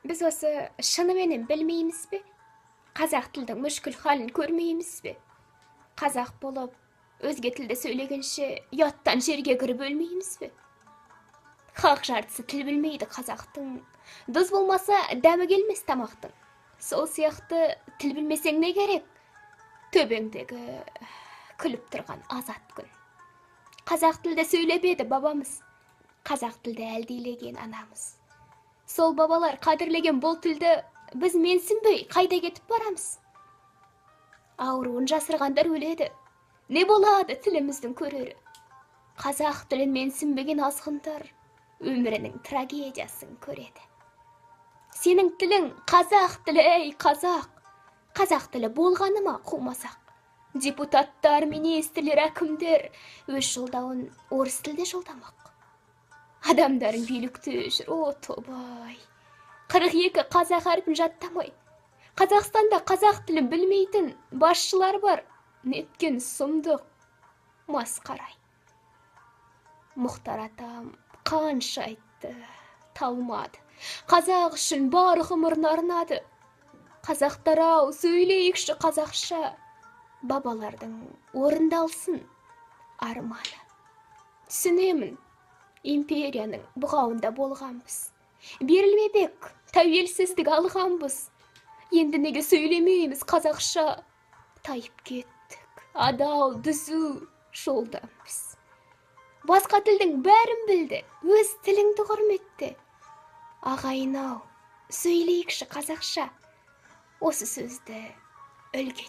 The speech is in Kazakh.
Біз осы шынымен білмейміз бе? Қазақ тілдің мүшкіл халін көрмейміз бе? Қазақ болып, өзге тілді сөйлегенше, ұяттан жерге кіріп өлмейміз бе? Хақ жартысы тіл білмейді қазақтың. Дұз болмаса, дәмі келмес тамақтың. Сол сияқты тіл білмесең не керек? Төбеңдегі күліп тұрған азат күн. Қазақ тілді сөйлебеді бабамыз. Қазақ тілді әлдилеген анамыз. Сол бабалар қадірлеген бұл тілді біз менсінбей қайда кетіп барамыз? Ауруын жасырғандар өледі. Не болады тіліміздің көрері? Қазақ тілін менсінбеген азғындар өмірінің трагедиясын көреді. Сенің тілің қазақ тілі, ей қазақ. Қазақ тілі болғаны ма қумасақ? Депутаттар, министрлер, әкімдер өз жолдауын орыс тілде жолдамақ. Адамдарын билікте жүр, о тобай. 42 қазақ әрпін жаттамай. Қазақстанда қазақ тілін білмейтін басшылар бар. Неткен сұмдық, масқарай. Мұхтар атам қанша айтты, талмады. Қазақ үшін бар ғұмырын арнады. Қазақтар-ау, сөйлейікші қазақша. Бабалардың орындалсын арманы. Түсінемін, империяның бұғауында болғанбыз. Берілмебек, тәуелсіздік алғанбыз. Енді неге сөйлемейміз қазақша? Тайып кеттік, адал, дүзу жолдамыз. Басқа тілдің бәрін білді, өз тіліңді құрметті. Ағайын-ау, сөйлейікші қазақша. Осы сөзді үлгі